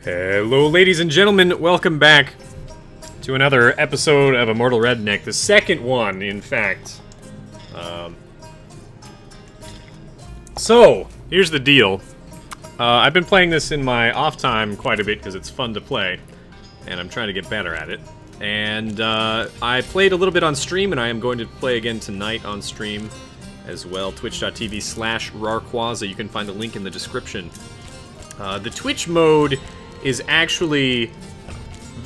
Hello, ladies and gentlemen. Welcome back to another episode of Immortal Redneck. The second one, in fact. So, here's the deal. I've been playing this in my off time quite a bit because it's fun to play. And I'm trying to get better at it. And I played a little bit on stream, and I am going to play again tonight on stream as well. Twitch.tv/Rawrquaza. You can find the link in the description. The Twitch mode is actually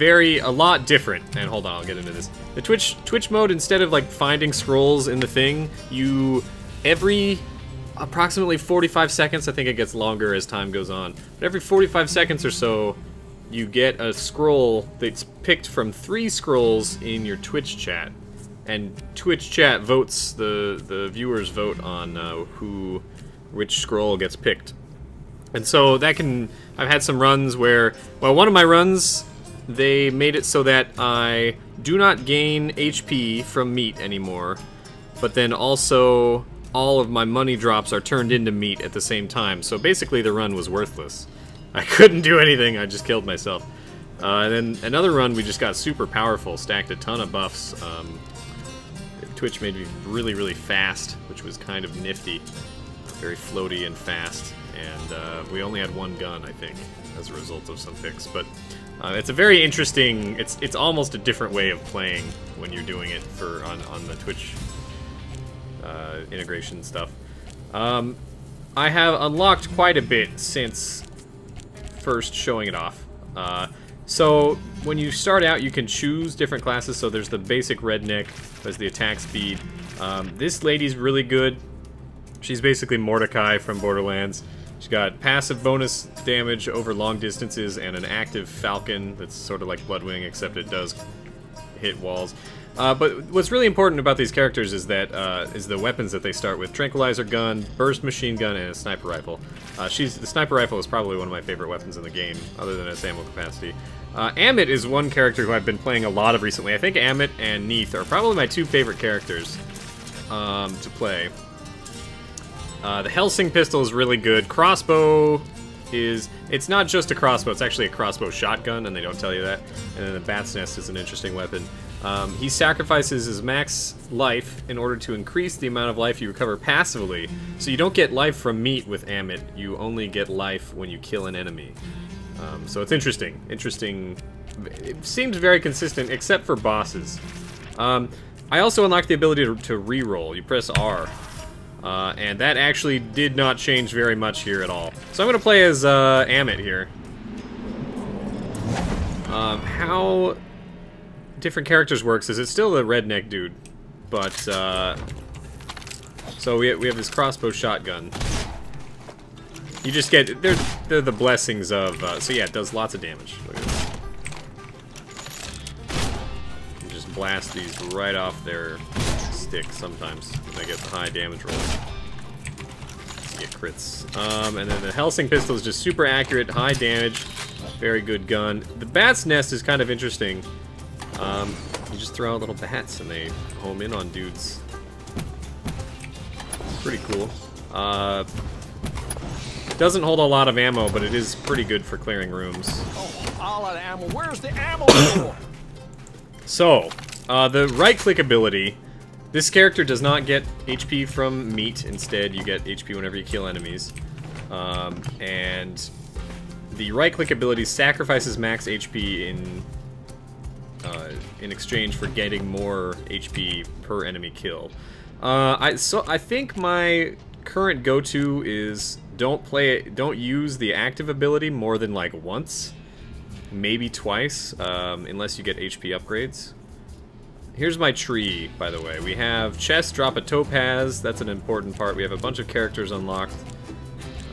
a lot different. And hold on, I'll get into this. The Twitch mode, instead of like finding scrolls in the thing, every approximately 45 seconds, I think it gets longer as time goes on, but every 45 seconds or so, you get a scroll that's picked from 3 scrolls in your Twitch chat. And Twitch chat votes, the viewers vote on which scroll gets picked. And so that I've had some runs where, well, one of my runs, they made it so that I do not gain HP from meat anymore, but then also all of my money drops are turned into meat at the same time. So basically the run was worthless. I couldn't do anything, I just killed myself. And then another run, we just got super powerful, stacked a ton of buffs. Twitch made me really, really fast, which was kind of nifty. Very floaty and fast. And we only had one gun, I think, as a result of some picks. But it's a very interesting, it's almost a different way of playing when you're doing it on the Twitch integration stuff. I have unlocked quite a bit since first showing it off. So when you start out, you can choose different classes. So there's the basic redneck, there's the attack speed. This lady's really good. She's basically Mordecai from Borderlands. She's got passive bonus damage over long distances and an active falcon that's sort of like Bloodwing, except it does hit walls. But what's really important about these characters is that is the weapons that they start with: tranquilizer gun, burst machine gun, and a sniper rifle. The sniper rifle is probably one of my favorite weapons in the game, other than its ammo capacity. Ammit is one character who I've been playing a lot of recently. I think Ammit and Neith are probably my 2 favorite characters to play. The Helsing pistol is really good. Crossbow it's not just a crossbow, it's actually a crossbow shotgun, and they don't tell you that. And then the Bat's Nest is an interesting weapon. He sacrifices his max life in order to increase the amount of life you recover passively. So you don't get life from meat with Ammit, you only get life when you kill an enemy. So it's interesting. It seems very consistent, except for bosses. I also unlocked the ability to reroll. You press R. And that actually did not change very much here at all. So I'm going to play as Ammit here. How different characters works is it's still a redneck dude, but so we have this crossbow shotgun. You just get they're the blessings of so yeah, it does lots of damage. Look at this. You just blast these right off their stick sometimes when they get the high damage rolls. You get crits. And then the Helsing pistol is just super accurate, high damage, very good gun. The Bat's Nest is kind of interesting. You just throw out little bats and they home in on dudes. Pretty cool. It doesn't hold a lot of ammo, but it is pretty good for clearing rooms. Oh, all that ammo. Where's the ammo? So, the right-click ability. This character does not get HP from meat. Instead, you get HP whenever you kill enemies. And the right-click ability sacrifices max HP in exchange for getting more HP per enemy kill. I think my current go-to is don't use the active ability more than like once, maybe twice, unless you get HP upgrades. Here's my tree, by the way. We have chest, drop a topaz. That's an important part. We have a bunch of characters unlocked.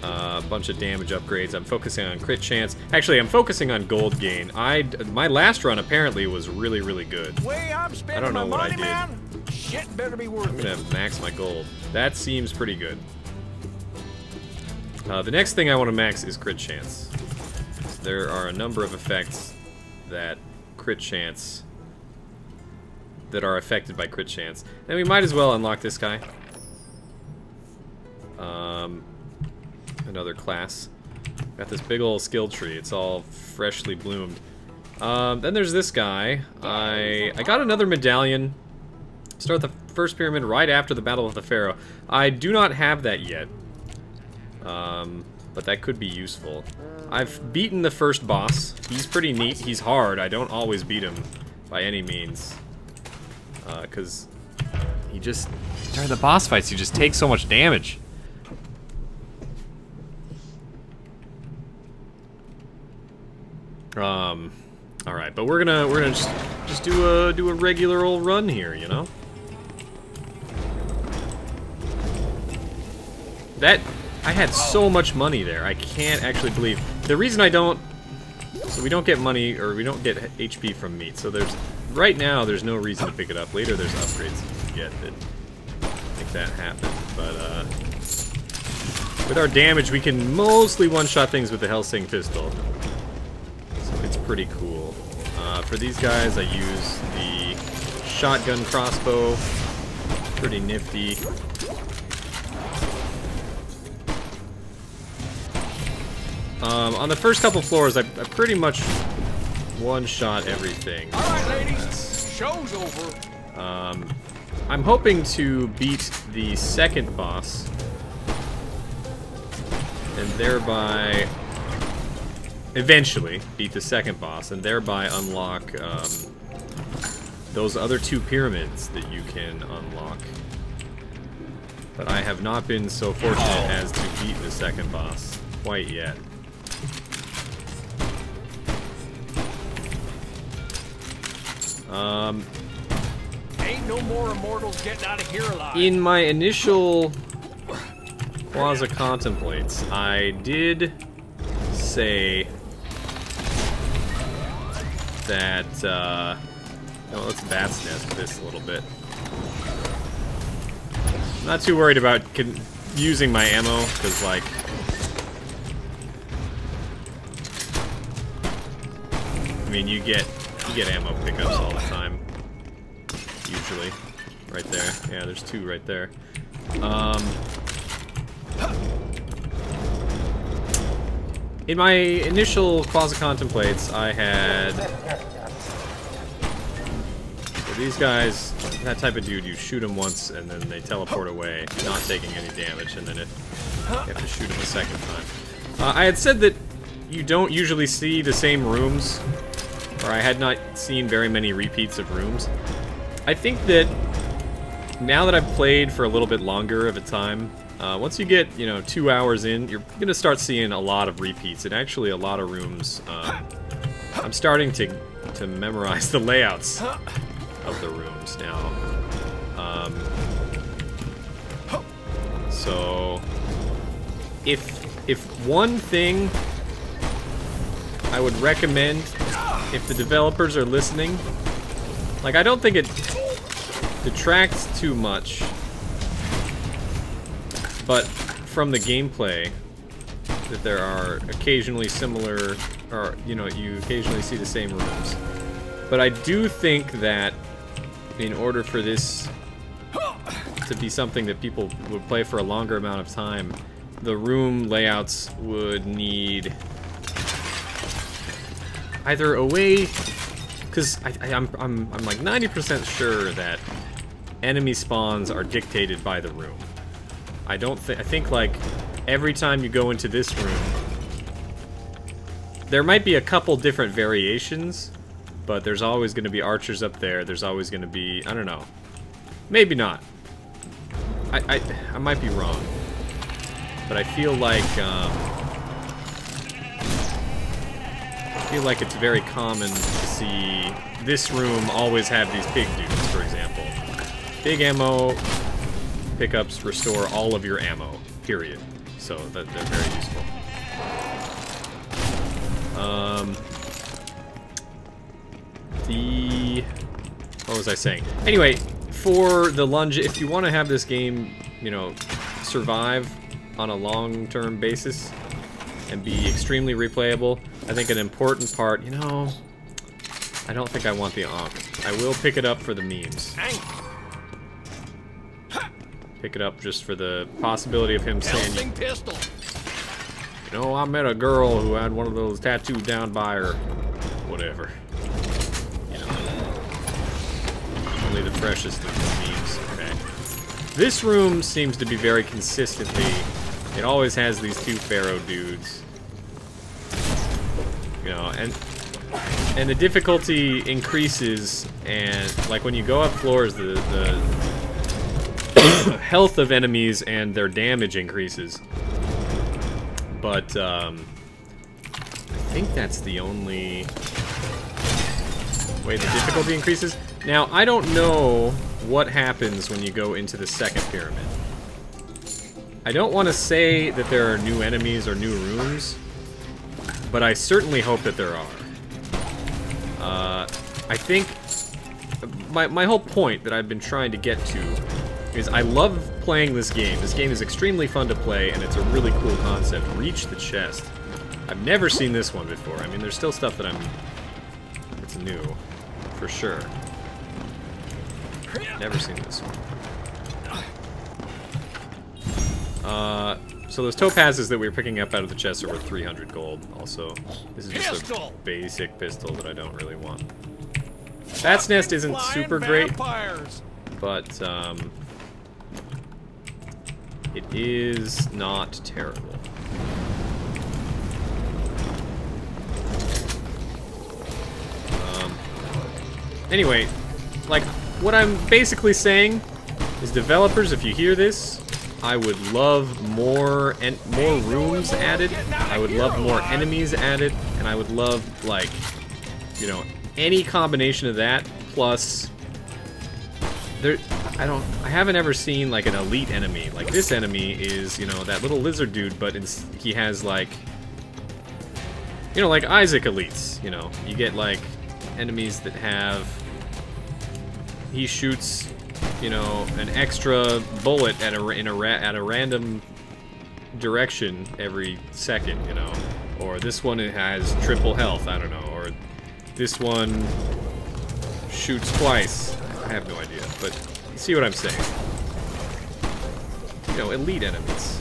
A bunch of damage upgrades. I'm focusing on crit chance. Actually, I'm focusing on gold gain. My last run apparently was really, really good. I don't know what I did. Shit better be worth I'm gonna max my gold. That seems pretty good. The next thing I want to max is crit chance. There are a number of effects that are affected by crit chance. And we might as well unlock this guy. Another class. Got this big old skill tree. It's all freshly bloomed. Then there's this guy. I got another medallion. Start the first pyramid right after the Battle of the Pharaoh. I do not have that yet. But that could be useful. I've beaten the first boss. He's pretty neat. He's hard. I don't always beat him by any means. Because he just... during the boss fights, he just takes so much damage. Alright, but we're gonna just do a regular old run here, you know? That... I had so much money there. I can't actually believe. The reason I don't... So we don't get money, or we don't get HP from meat. So there's... Right now, there's no reason to pick it up. Later, there's upgrades you can get that make that happen. But, with our damage, we can mostly one-shot things with the Helsing pistol. So it's pretty cool. For these guys, I use the shotgun crossbow. Pretty nifty. On the first couple floors, I pretty much one-shot everything. Alright, ladies, show's over. I'm hoping to beat the second boss, and thereby, eventually, beat the second boss, and thereby unlock those other two pyramids that you can unlock. But I have not been so fortunate as to beat the second boss quite yet. Ain't no more immortals getting out of here alive. In my initial Quaza contemplates, I did say that, oh, let's bat's nest this a little bit. I'm not too worried about using my ammo, because, like, I mean, you get ammo pickups all the time. Usually. Right there. Yeah, there's two right there. In my initial Quaza contemplates, I had... So these guys, that type of dude, you shoot them once and then they teleport away, not taking any damage, and then you have to shoot them a second time. I had said that you don't usually see the same rooms, or I had not seen very many repeats of rooms. I think that now that I've played for a little bit longer of a time, once you get, 2 hours in, you're gonna start seeing a lot of repeats, and actually a lot of rooms. I'm starting to memorize the layouts of the rooms now. So if one thing I would recommend, if the developers are listening, like, I don't think it detracts too much, but from the gameplay, that there are occasionally similar, or, you occasionally see the same rooms. But I do think that in order for this to be something that people would play for a longer amount of time, the room layouts would need either a way, because I'm like 90% sure that enemy spawns are dictated by the room. I think like every time you go into this room, there might be a couple different variations, but there's always going to be archers up there. There's always going to be, I don't know, maybe not. I might be wrong, but I feel like it's very common to see this room always have these big dudes, for example. Big ammo pickups restore all of your ammo, period. So that they're very useful. What was I saying? Anyway, for the lunge, if you want to have this game, survive on a long-term basis and be extremely replayable, I think an important part, I don't think I want the Ankh. I will pick it up for the memes. Pick it up just for the possibility of him saying... You know, I met a girl who had one of those tattooed down by her. Whatever. You know. Only the freshest of the memes. Okay. This room seems to be very consistently... It always has these two pharaoh dudes. You know, and the difficulty increases, and like when you go up floors, the health of enemies and their damage increases. But I think that's the only way the difficulty increases. Now, I don't know what happens when you go into the second pyramid. I don't want to say that there are new enemies or new rooms, but I certainly hope that there are. I think my whole point that I've been trying to get to is I love playing this game. This game is extremely fun to play, and it's a really cool concept. Reach the chest. I've never seen this one before. I mean, there's still stuff that it's new, for sure. Never seen this one. So those topazes that we were picking up out of the chest are worth 300 gold. Also, this is just a basic pistol that I don't really want. Bat's Nest isn't super great, but it is not terrible. Anyway, like, what I'm basically saying is, developers, if you hear this, I would love more rooms added. I would love more enemies added, and I would love, like, you know, any combination of that plus I haven't ever seen like an elite enemy. Like this enemy is, you know, that little lizard dude, but he has like, you know, like Isaac elites. You know, you get like enemies that have, he shoots, you know, an extra bullet at a random direction every second, you know, or this one has triple health, I don't know, or this one shoots twice. I have no idea, but you see what I'm saying. You know, elite enemies.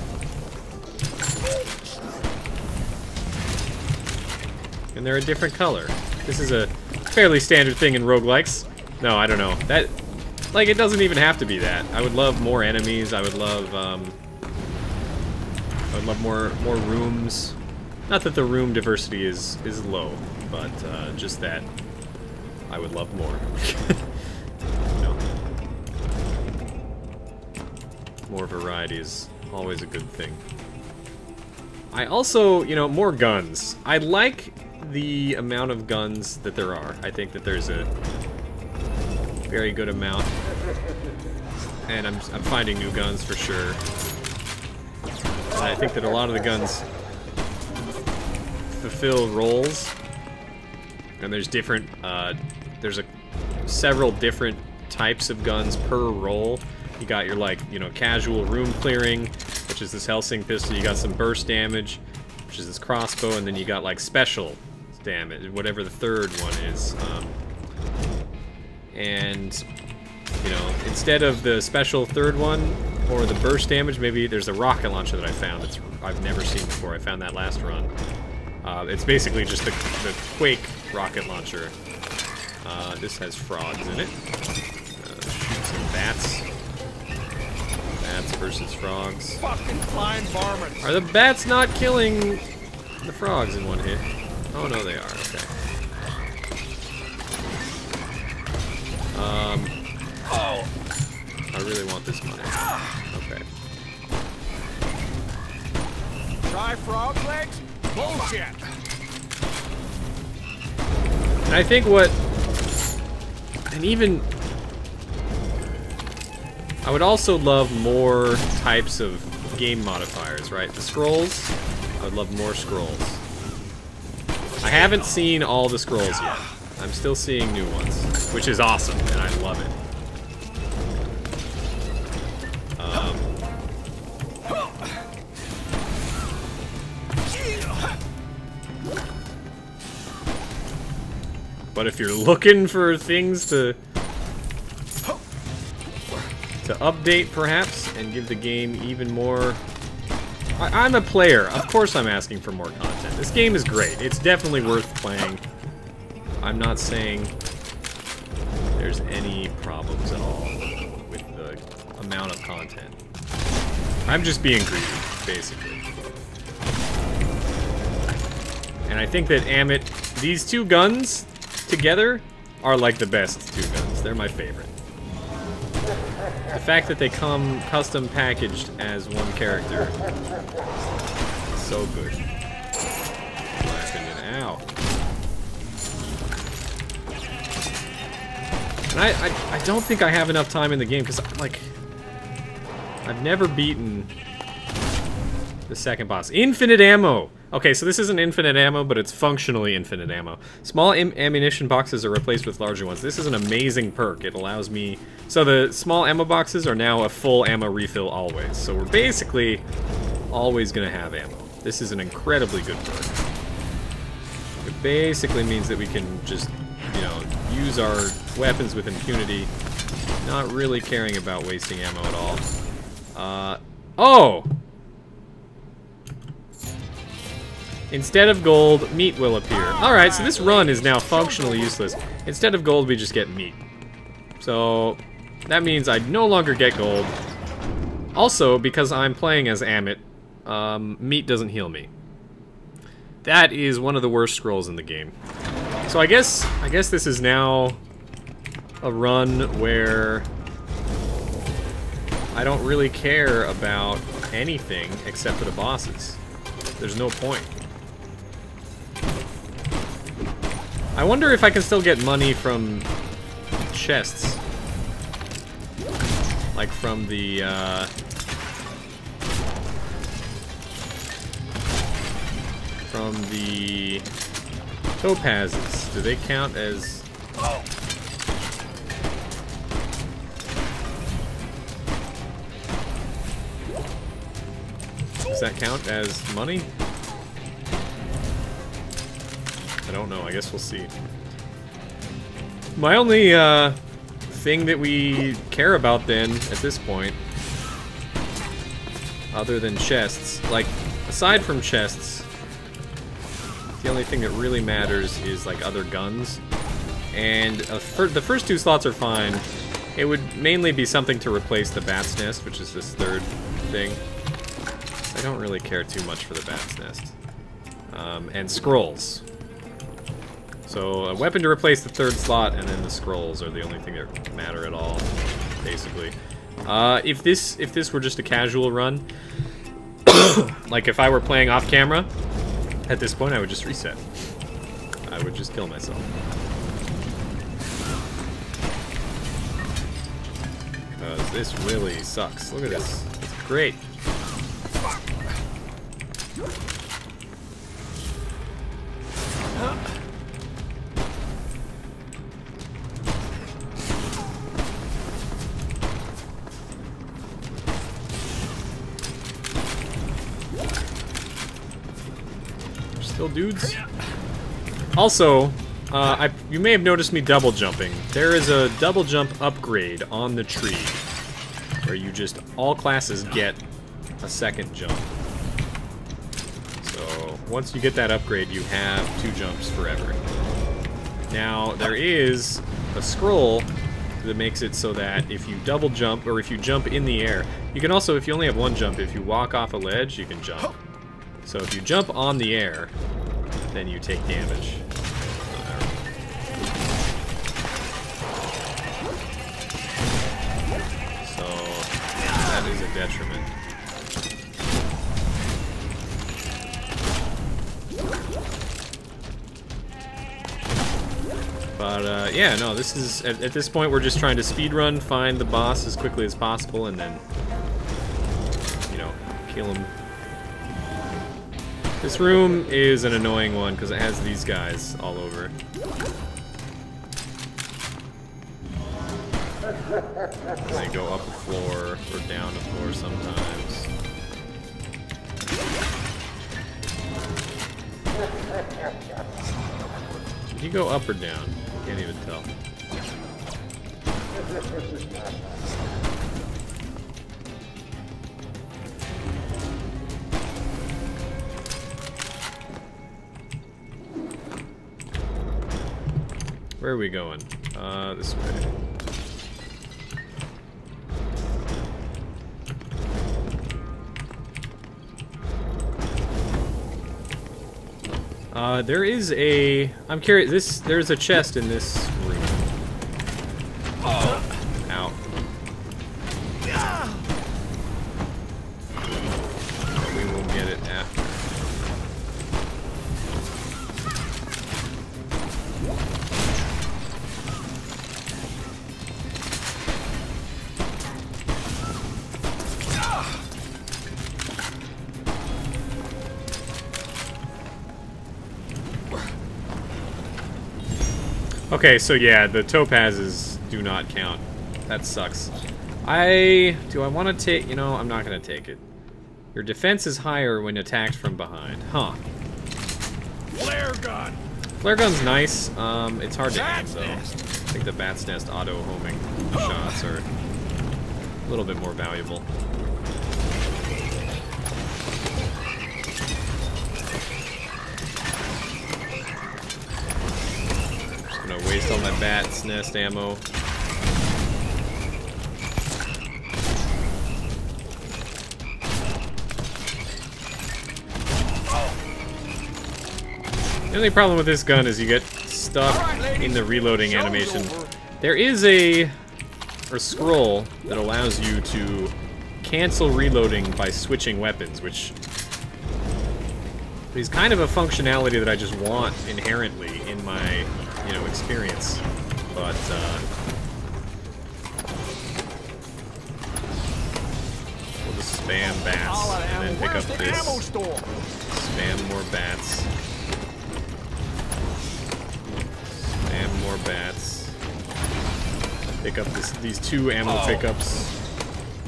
And they're a different color. This is a fairly standard thing in roguelikes. No, I don't know. That, like, it doesn't even have to be that. I would love more enemies. I would love more rooms. Not that the room diversity is low, but just that I would love more. You know, more variety is always a good thing. I also, you know, more guns. I like the amount of guns that there are. I think that there's a very good amount, and I'm finding new guns for sure. And I think that a lot of the guns fulfill roles, and there's different several different types of guns per role. You got your, like, you know, casual room clearing, which is this Helsing pistol. You got some burst damage, which is this crossbow, and then you got like special damage, whatever the third one is. And you know, instead of the special third one or the burst damage, maybe there's a rocket launcher that I found that I've never seen before. I found that last run. It's basically just the Quake rocket launcher. This has frogs in it. Shoot some bats. Bats versus frogs. Fucking flying varmints. Are the bats not killing the frogs in one hit? Oh no, they are. Okay. Oh. I really want this money. Okay. Try frog legs? Bullshit. And I think I would also love more types of game modifiers, right? The scrolls, I would love more scrolls. I haven't seen all the scrolls yet. I'm still seeing new ones, which is awesome, and I love it. But if you're looking for things to update, perhaps, and give the game even more I'm a player. Of course I'm asking for more content. This game is great. It's definitely worth playing. I'm not saying there's any problems at all with the amount of content. I'm just being greedy, basically. And I think that Ammit, these two guns together are like the best two guns. They're my favorite. The fact that they come custom packaged as one character is so good. Ow. And I don't think I have enough time in the game because, like, I've never beaten the second boss. Infinite ammo! Okay, so this isn't infinite ammo, but it's functionally infinite ammo. Small ammunition boxes are replaced with larger ones. This is an amazing perk. It allows me... So the small ammo boxes are now a full ammo refill always. So we're basically always going to have ammo. This is an incredibly good perk. It basically means that we can just, you know, use our weapons with impunity, not really caring about wasting ammo at all. Oh! Instead of gold, meat will appear. Alright, so this run is now functionally useless. Instead of gold, we just get meat. So, that means I no longer get gold. Also, because I'm playing as Ammit, meat doesn't heal me. That is one of the worst scrolls in the game. So I guess this is now a run where I don't really care about anything except for the bosses. There's no point. I wonder if I can still get money from chests. Like from the, topazes. Do they count as... Does that count as money? I don't know, I guess we'll see. My only thing that we care about then, at this point, other than chests, like, aside from chests, the only thing that really matters is, like, other guns. And the first two slots are fine. It would mainly be something to replace the bat's nest, which is this third thing. I don't really care too much for the bat's nest. And scrolls. So a weapon to replace the third slot, and then the scrolls are the only thing that matter at all, basically. If this were just a casual run, like if I were playing off camera, at this point I would just reset. I would just kill myself. Because this really sucks. Look at this. It's great. Still dudes. Also, you may have noticed me double jumping. There is a double jump upgrade on the tree where you just, all classes get a second jump. So once you get that upgrade, you have 2 jumps forever. Now, there is a scroll that makes it so that if you double jump, or if you jump in the air, you can also, if you only have 1 jump, if you walk off a ledge, you can jump. So if you jump on the air, then you take damage. So that is a detriment. But yeah, no, this is, at this point we're just trying to speedrun, find the boss as quickly as possible, and then, you know, kill him. This room is an annoying one because it has these guys all over. They go up a floor or down a floor sometimes. Did he go up or down? I can't even tell. Where are we going? This way. There is a... I'm curious, there's a chest in this room. Oh. Ow. But we will get it after. Okay, so yeah, the topazes do not count. That sucks. Do I want to take... You know, I'm not going to take it. Your defense is higher when attacked from behind. Huh. Flare gun! Flare gun's nice. It's hard to aim, though. I think the bat's nest auto-homing shots are a little bit more valuable. Gonna waste all my bat's nest ammo. The only problem with this gun is you get stuck in the reloading animation. There is a scroll that allows you to cancel reloading by switching weapons, which is kind of a functionality that I just want inherently in my, you know, experience. But we'll just spam bats and then pick up this. Spam more bats. Spam more bats. Pick up these two ammo pickups.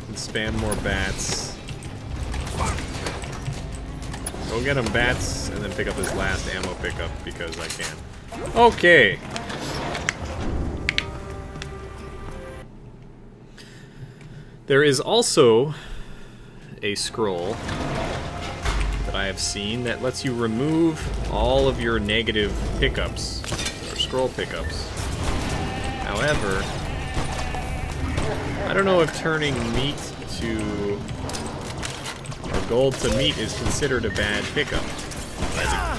And spam more bats. Go get them, bats, and then pick up this last ammo pickup because I can. Okay. There is also a scroll that I have seen that lets you remove all of your negative pickups, or scroll pickups. However, I don't know if turning meat to... or gold to meat is considered a bad pickup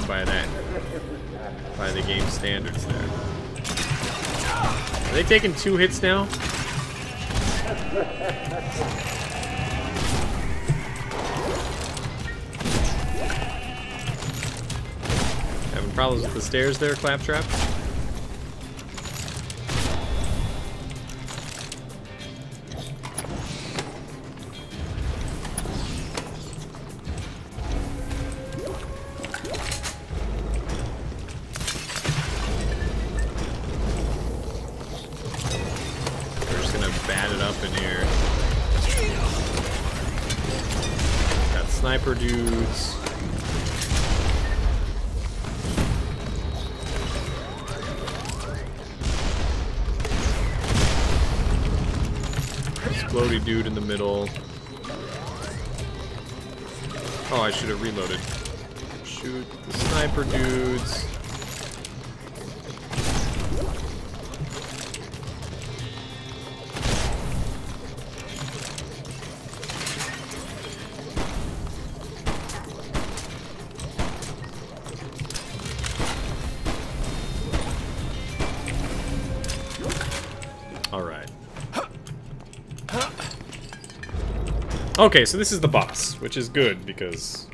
by the game standards there. Are they taking 2 hits now? Having problems with the stairs there, Claptrap? Sniper dudes. Explodey dude in the middle. Oh, I should have reloaded. Shoot the sniper dudes. Okay, so this is the boss, which is good because...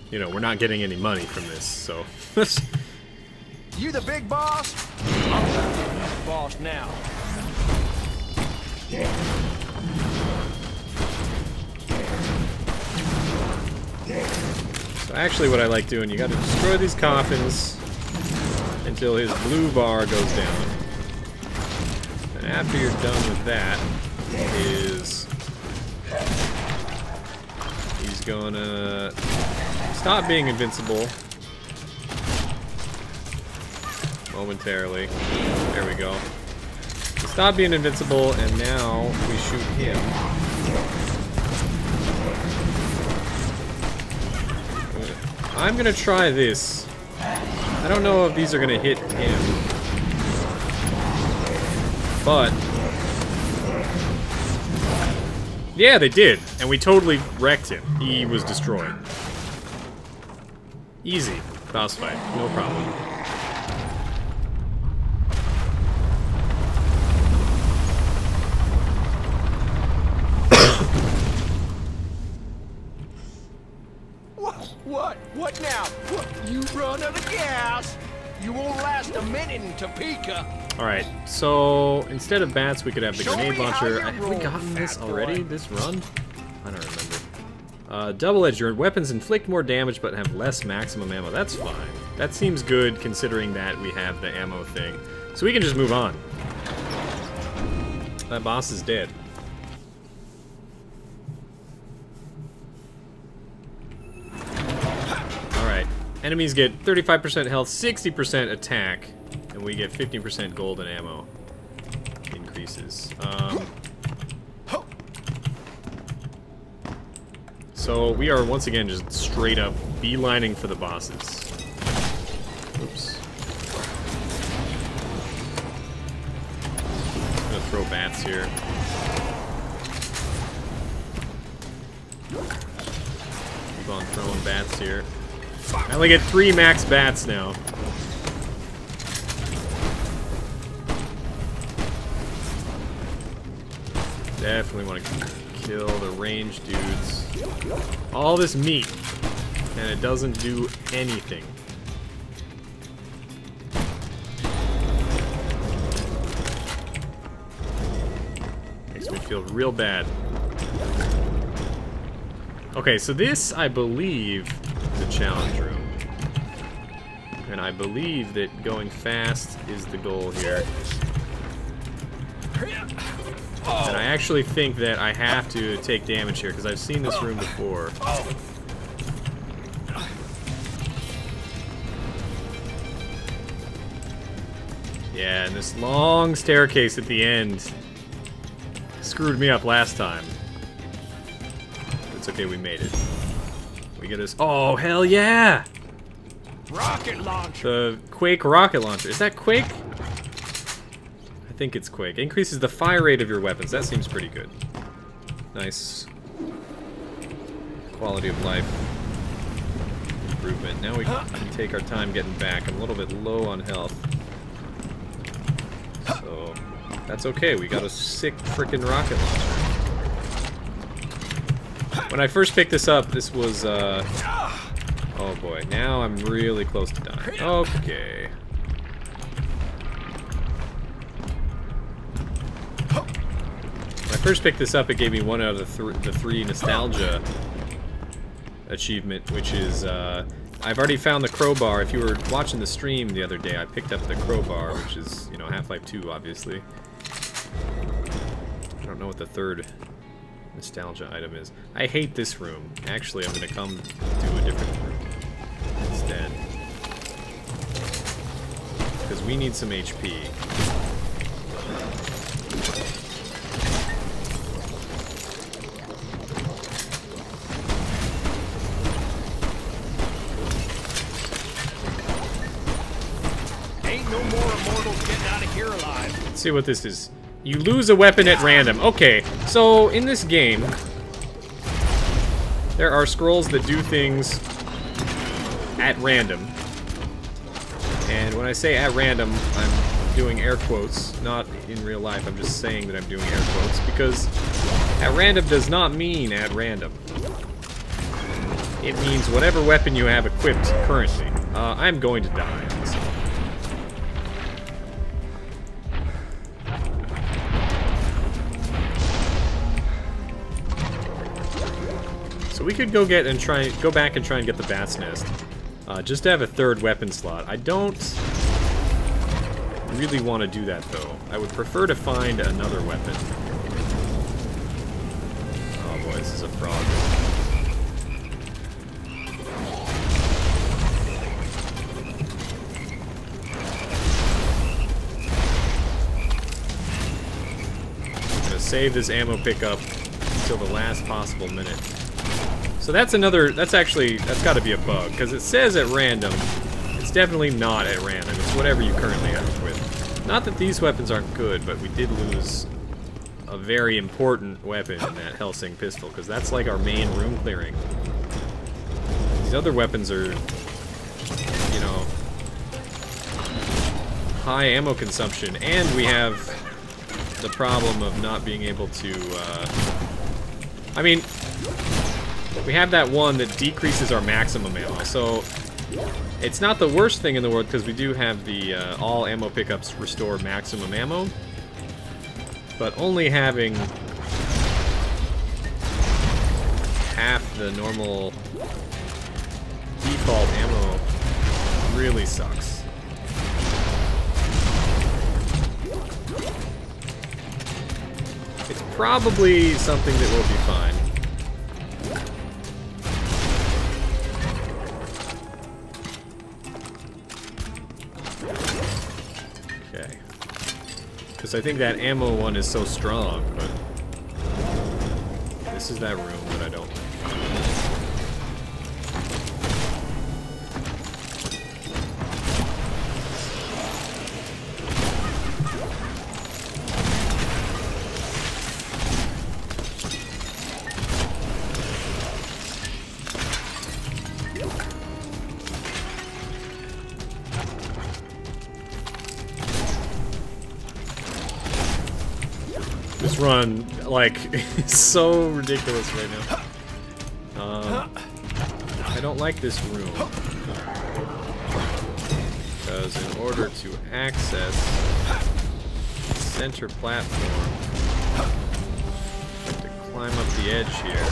you know, we're not getting any money from this, so... You the big boss? I'm the boss now. So actually what I like doing, you gotta destroy these coffins until his blue bar goes down. And after you're done with that, he's gonna stop being invincible momentarily. There we go. Stop being invincible, and now we shoot him. I'm gonna try this. I don't know if these are gonna hit him. But... yeah, they did. And we totally wrecked him. He was destroyed. Easy. Boss fight. No problem. What now? You run out of gas. You won't last a minute in Topeka. Alright, so instead of bats, we could have the Show grenade me how launcher. you Have we roll, gotten this fat already? boy. This run? I don't remember. Double-edged. Your weapons inflict more damage but have less maximum ammo. That's fine. That seems good considering that we have the ammo thing. So we can just move on. That boss is dead. Alright. Enemies get 35% health, 60% attack, and we get 15% gold and ammo increases. So we are once again just straight up beelining for the bosses. Oops. I'm gonna throw bats here. Keep on throwing bats here. I only get 3 max bats now. Definitely want to kill the ranged dudes. All this meat, and it doesn't do anything. Makes me feel real bad. Okay, so this, I believe, is a challenge room. And I believe that going fast is the goal here. And I actually think that I have to take damage here, because I've seen this room before. Yeah, and this long staircase at the end screwed me up last time. It's okay, we made it. We get this. Oh, hell yeah! Rocket launcher. The Quake rocket launcher. Is that Quake? I think it's Quake. Increases the fire rate of your weapons. That seems pretty good. Nice. Quality of life improvement. Now we can take our time getting back. I'm a little bit low on health. So, that's okay. We got a sick frickin' rocket launcher. When I first picked this up, this was, oh boy. Now I'm really close to dying. Okay. When I first picked this up, it gave me 1 out of the 3 nostalgia achievement, which is, I've already found the crowbar. If you were watching the stream the other day, I picked up the crowbar, which is, you know, Half-Life 2, obviously. I don't know what the 3rd nostalgia item is. I hate this room. Actually, I'm gonna come to a different room instead. Because we need some HP. Ain't no more immortals getting out of here alive. Let's see what this is. You lose a weapon at random. Okay, so in this game, there are scrolls that do things at random. And when I say at random, I'm doing air quotes, not in real life. I'm just saying that I'm doing air quotes because at random does not mean at random. It means whatever weapon you have equipped currently. I'm going to die. So we could go back and try and get the bat's nest, just to have a 3rd weapon slot. I don't really want to do that though. I would prefer to find another weapon. Oh boy, this is a frog. I'm gonna save this ammo pickup until the last possible minute. So that's another, that's got to be a bug, because it says at random. It's definitely not at random. It's whatever you currently have with. Not that these weapons aren't good, but we did lose a very important weapon in that Helsing pistol, because that's like our main room clearing. These other weapons are, you know, high ammo consumption, and we have the problem of not being able to, I mean, we have that one that decreases our maximum ammo, so it's not the worst thing in the world because we do have the all ammo pickups restore maximum ammo, but only having half the normal default ammo really sucks. It's probably something that will be fine. Okay. Because I think that ammo one is so strong, but this is that room that I don't like. This run, like, is so ridiculous right now. I don't like this room. Because in order to access the center platform, I have to climb up the edge here.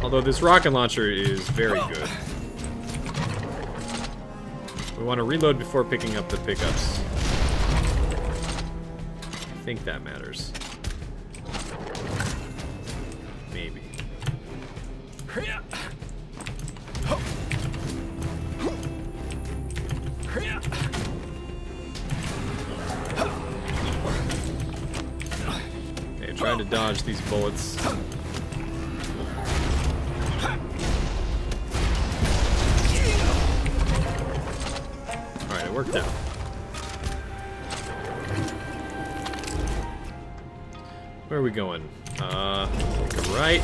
Although this rocket launcher is very good. We want to reload before picking up the pickups. I think that matters. Maybe. Okay, trying to dodge these bullets. Alright, it worked out. Where are we going? Take a right.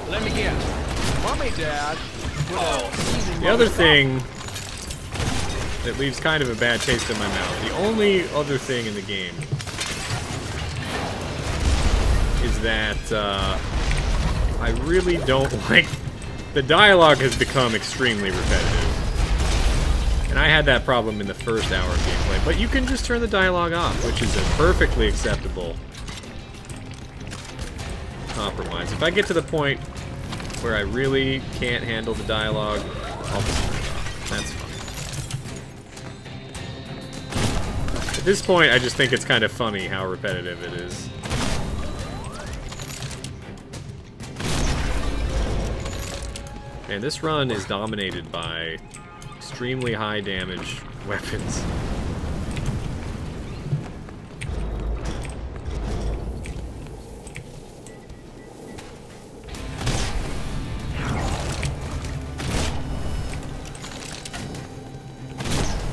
Let me guess. Mommy, Dad. The other thing that leaves kind of a bad taste in my mouth, the only other thing in the game is that I really don't like... The dialogue has become extremely repetitive. And I had that problem in the first hour of gameplay, but you can just turn the dialogue off, which is a perfectly acceptable compromise. If I get to the point where I really can't handle the dialogue, I'll just turn it off. That's fine. At this point, I just think it's kind of funny how repetitive it is. And this run is dominated by extremely high damage weapons.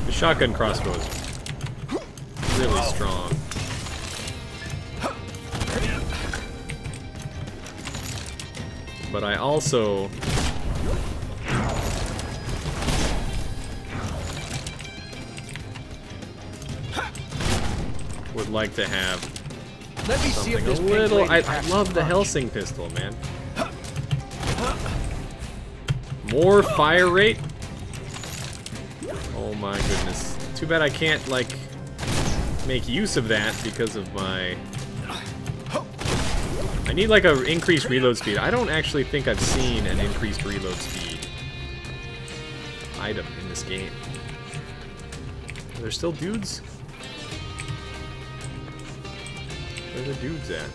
The shotgun crossbow is really strong. But I also would like to have something a little... I love the Helsing pistol, man. More fire rate? Oh my goodness. Too bad I can't, like, make use of that because of my... I need, like, an increased reload speed. I don't actually think I've seen an increased reload speed item in this game. Are there still dudes? Where are the dudes at?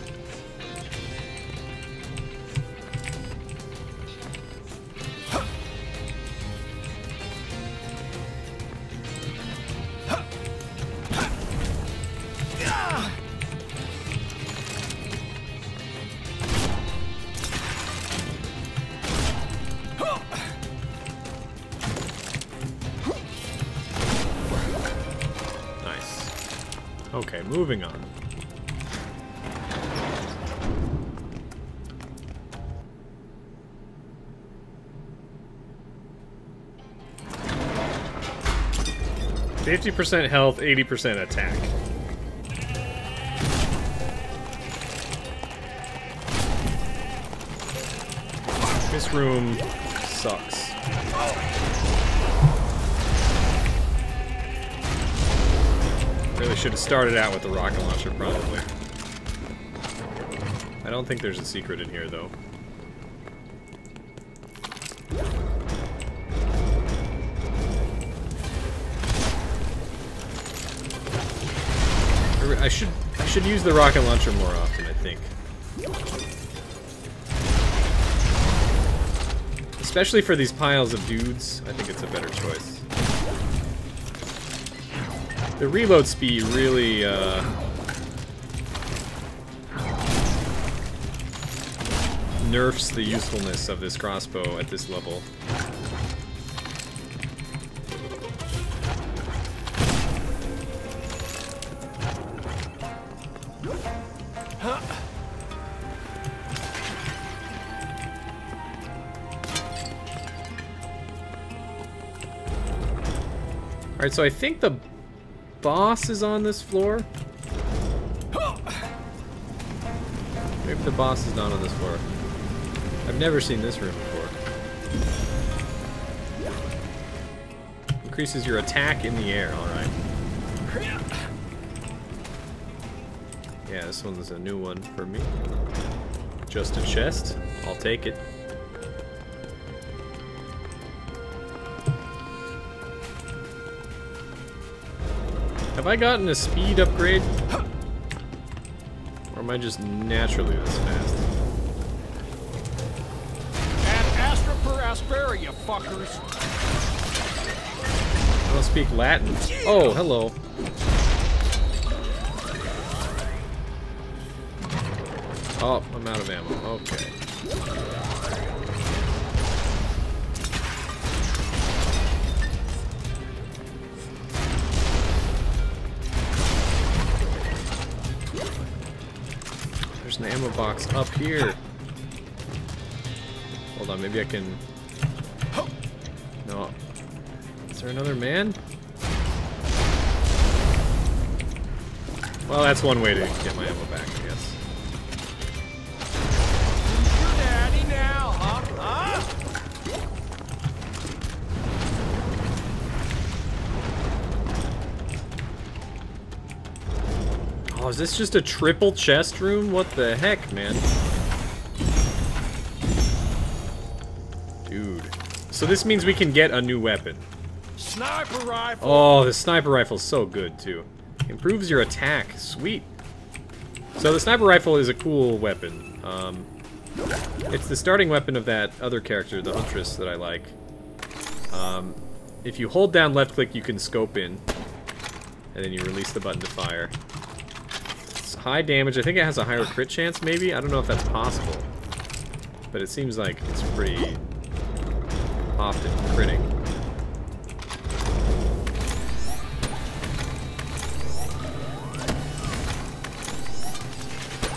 Okay, moving on. %50 health, 80% attack. This room sucks. Really should have started out with the rocket launcher, probably. I don't think there's a secret in here, though. I should use the rocket launcher more often, I think. Especially for these piles of dudes, I think it's a better choice. The reload speed really, nerfs the usefulness of this crossbow at this level. Alright, so I think the boss is on this floor. Maybe the boss is not on this floor. I've never seen this room before. Increases your attack in the air, alright. Yeah, this one's a new one for me. Just a chest. I'll take it. Have I gotten a speed upgrade? Or am I just naturally this fast? And Astra per Aspera, you fuckers. I don't speak Latin. Oh, hello. Oh, I'm out of ammo. Okay. There's an ammo box up here. Hold on, maybe I can... No. Is there another man? Well, that's one way to get my ammo back, I guess. Your daddy now, huh? Oh, is this just a triple chest room? What the heck, man? Dude. So this means we can get a new weapon. Sniper rifle. Oh, the sniper rifle's so good, too. Improves your attack. Sweet. So the sniper rifle is a cool weapon. It's the starting weapon of that other character, the Huntress, that I like. If you hold down left click, you can scope in. And then you release the button to fire. It's high damage. I think it has a higher crit chance, maybe? I don't know if that's possible. But it seems like it's pretty often critting.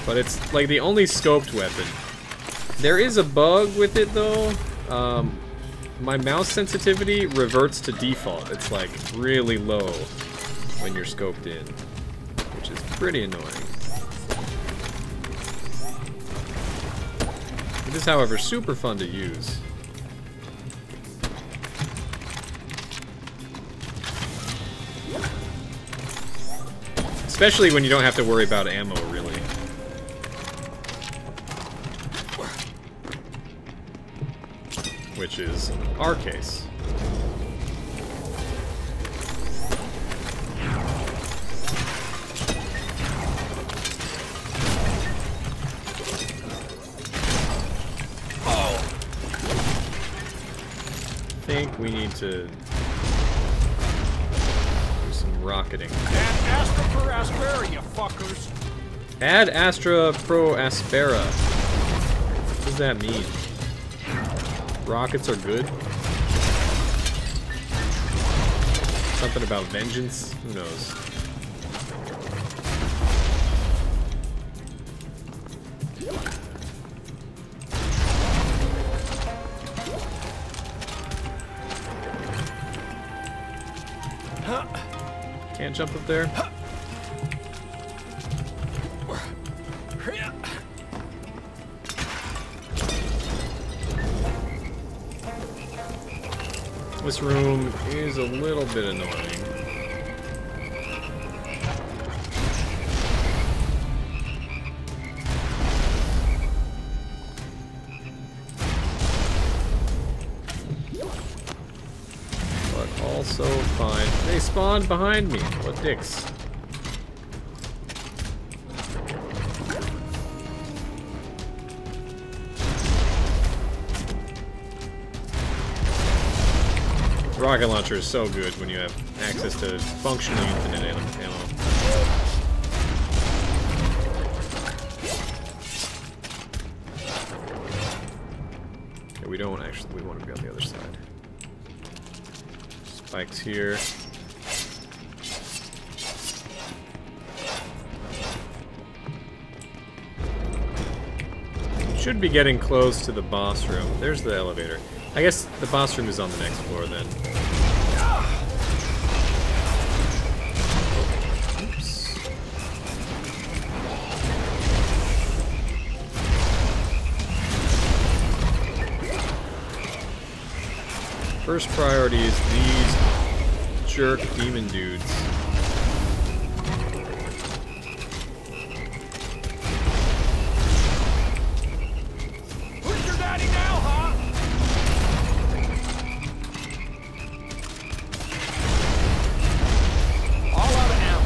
But it's like the only scoped weapon. There is a bug with it though. My mouse sensitivity reverts to default. It's like really low when you're scoped in, which is pretty annoying. It is, however, super fun to use. Especially when you don't have to worry about ammo, really. Which is our case. I think we need to do some rocketing. And Astra per Aspera, you fuckers. Add Astra Pro Aspera. What does that mean? Rockets are good? Something about vengeance? Who knows? Can't jump up there. This room is a little bit annoying. But also fine. They spawned behind me. What dicks? Rocket launcher is so good when you have access to functionally infinite ammo. Okay, we don't actually, we want to be on the other side. Spikes here. Should be getting close to the boss room. There's the elevator. I guess the boss room is on the next floor then. Oops. First priority is these jerk demon dudes. Who's your daddy now, huh? All out of ammo.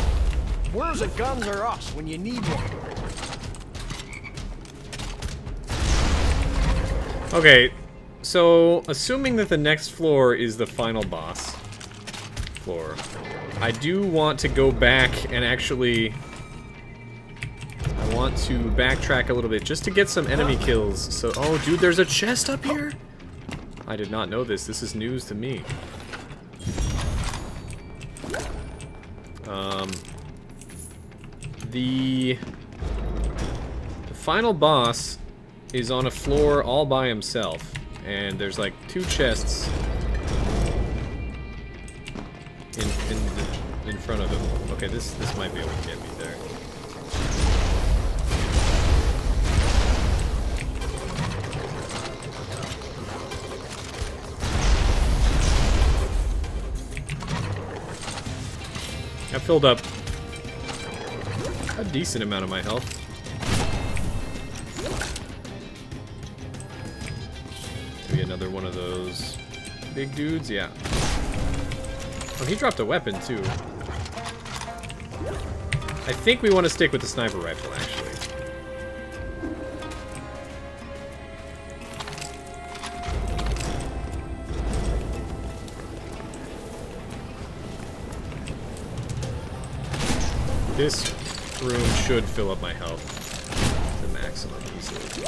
Where's the guns or us when you need one? Okay, so assuming that the next floor is the final boss floor, I do want to go back and actually... I want to backtrack a little bit just to get some enemy kills. So, oh dude, there's a chest up here? I did not know this. This is news to me. The final boss is on a floor all by himself, and there's like 2 chests in front of him. Okay, this might be able to get me there. I filled up a decent amount of my health. Maybe another one of those big dudes, yeah. Oh, he dropped a weapon too. I think we want to stick with the sniper rifle, actually. This room should fill up my health to the maximum easily.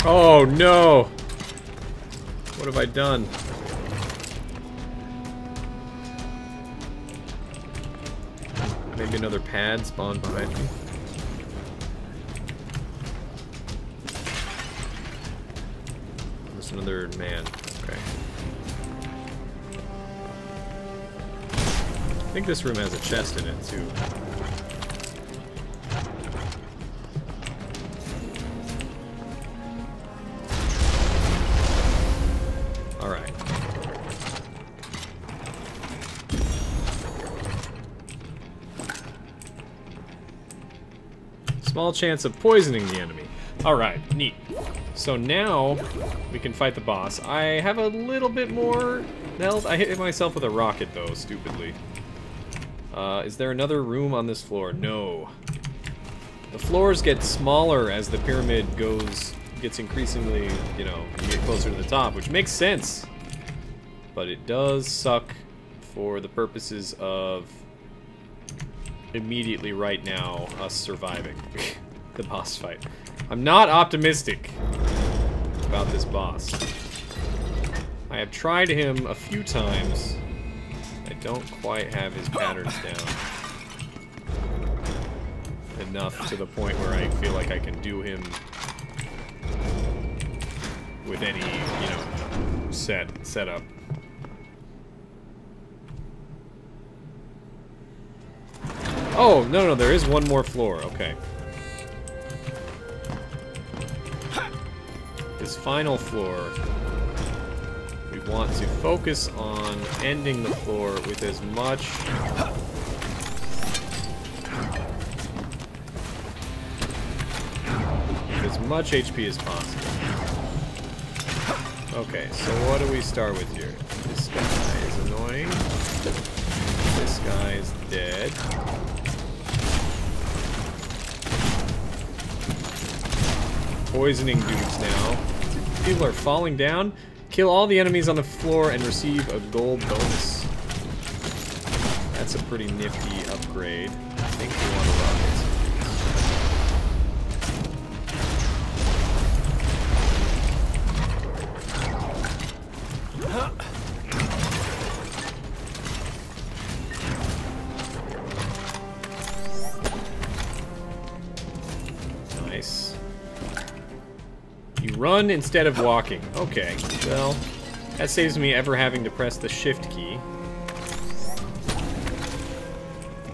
Oh no! What have I done? Maybe another pad spawned behind me. There's another man. Okay. I think this room has a chest in it too. Alright. Small chance of poisoning the enemy. Alright, neat. So now we can fight the boss. I have a little bit more health. I hit myself with a rocket though, stupidly. Is there another room on this floor? No. The floors get smaller as the pyramid gets increasingly, you know, you get closer to the top, which makes sense. But it does suck for the purposes of immediately right now us surviving the boss fight. I'm not optimistic about this boss. I have tried him a few times. I don't quite have his patterns down enough to the point where I feel like I can do him with any, you know, setup. Oh, no, there is one more floor. Okay. This final floor, we want to focus on ending the floor with as much HP as possible. Okay, so what do we start with here? This guy is annoying. This guy is dead. Poisoning dudes now. People are falling down. Kill all the enemies on the floor and receive a gold bonus. That's a pretty nifty upgrade. I think we want to rock it. Nice. You run instead of walking. Okay, well, that saves me ever having to press the shift key.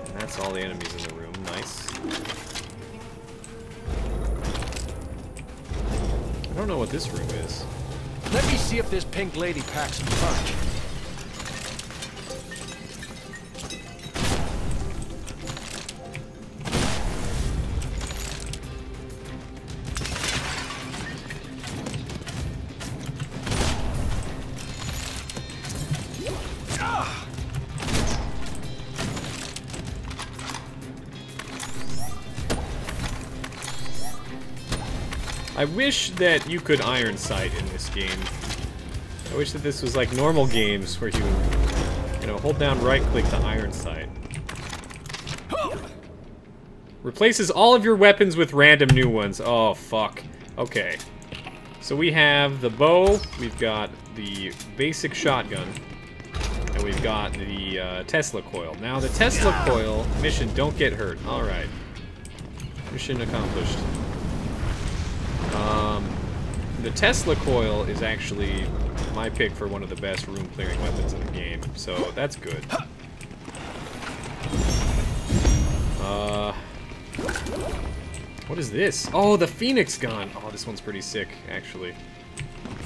And that's all the enemies in the room. Nice. I don't know what this room is. Let me see if this pink lady packs a punch. I wish that you could iron sight in this game. I wish that this was like normal games where you know, hold down right click to iron sight. Replaces all of your weapons with random new ones. Oh, fuck. Okay. So we have the bow, we've got the basic shotgun, and we've got the Tesla coil. Now the Tesla coil mission, don't get hurt. Alright. Mission accomplished. The Tesla coil is actually my pick for one of the best room clearing weapons in the game, so that's good. What is this? Oh, the Phoenix gun! Oh, this one's pretty sick, actually.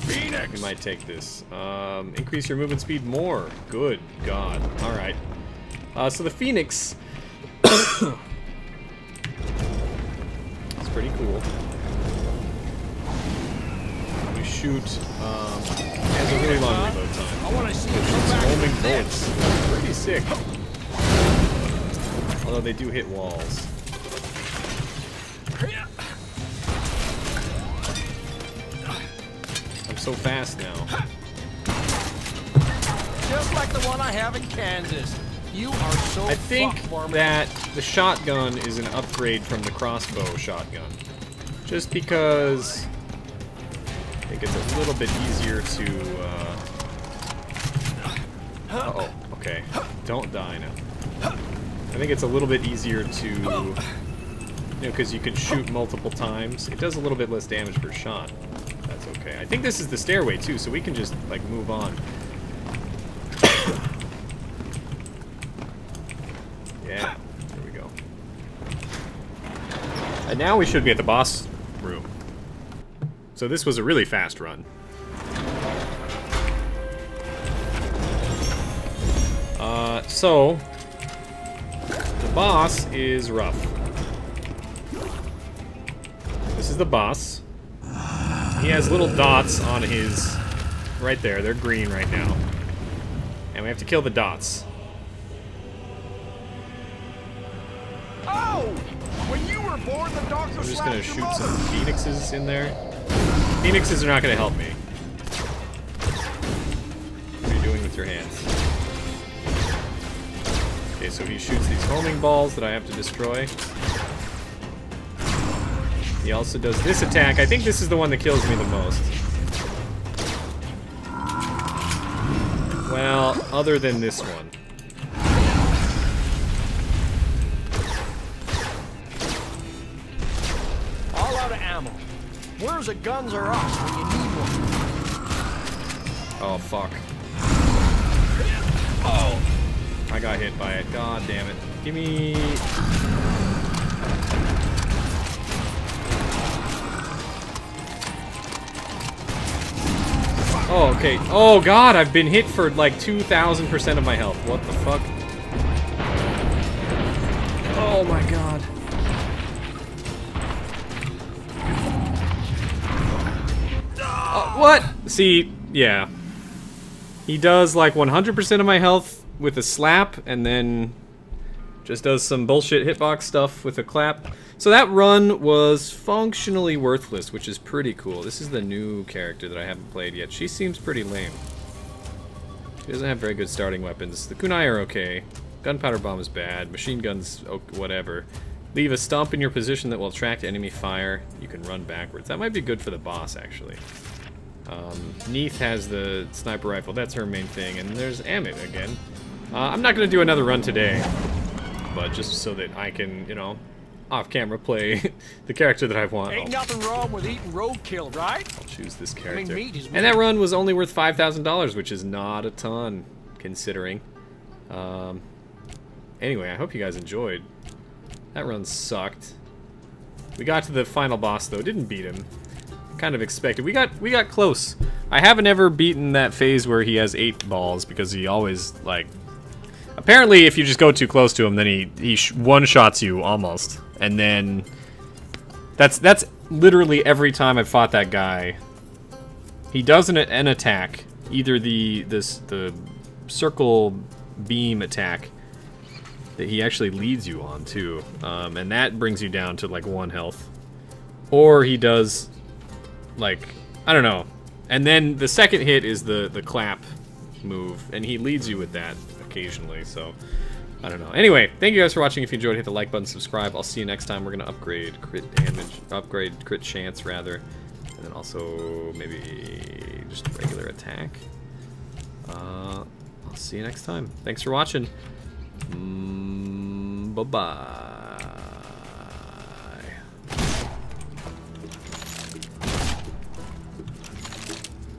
Phoenix! We might take this. Increase your movement speed more. Good God. Alright. So the Phoenix... it's pretty cool. Shoot, has a really long reload time. I want to see it shoots homing bullets. Pretty sick. Although they do hit walls. I'm so fast now. Just like the one I have in Kansas. You are so I think that the shotgun is an upgrade from the crossbow shotgun. Just because... I think it's a little bit easier to, uh-oh, okay. Don't die now. I think it's a little bit easier to, you know, because you can shoot multiple times. It does a little bit less damage per shot. That's okay. I think this is the stairway, too, so we can just, like, move on. Yeah, there we go. And now we should be at the boss room. So this was a really fast run. So the boss is rough. This is the boss. He has little dots on his... right there, they're green right now. And we have to kill the dots. Oh! When you were born, the doctor I'm just gonna shoot some phoenixes in there. Phoenixes are not going to help me. What are you doing with your hands? Okay, so he shoots these homing balls that I have to destroy. He also does this attack. I think this is the one that kills me the most. Well, other than this one. Where's the guns or us when you need one? Oh, fuck. Oh! I got hit by it. God damn it. Give me... Oh, okay. Oh, God, I've been hit for like 2,000% of my health. What the fuck? Oh, my God. What? See, yeah. He does like 100% of my health with a slap, and then just does some bullshit hitbox stuff with a clap. So that run was functionally worthless, which is pretty cool. This is the new character that I haven't played yet. She seems pretty lame. She doesn't have very good starting weapons. The kunai are okay. Gunpowder bomb is bad. Machine guns, whatever. Leave a stump in your position that will attract enemy fire. You can run backwards. That might be good for the boss, actually. Neith has the sniper rifle. That's her main thing. And there's Ammit again. I'm not going to do another run today, but just so that I can, you know, off-camera play the character that I want. Ain't nothing wrong with eating roadkill, right? I'll choose this character. meat is And that run was only worth $5,000, which is not a ton, considering. Anyway, I hope you guys enjoyed. That run sucked. We got to the final boss, though. Didn't beat him. Kind of expected. We got close. I haven't ever beaten that phase where he has 8 balls, because he always, like... Apparently, if you just go too close to him, then he one-shots you, almost. And then... That's literally every time I've fought that guy. He does an attack. Either the circle beam attack that he actually leads you on, too. And that brings you down to, like, 1 health. Or he does... like, I don't know. And then the second hit is the clap move, and he leads you with that occasionally, so I don't know. Anyway, thank you guys for watching. If you enjoyed, hit the like button, subscribe. I'll see you next time. We're gonna upgrade crit damage, crit chance rather, and then also maybe just regular attack. I'll see you next time. Thanks for watching. Bye-bye.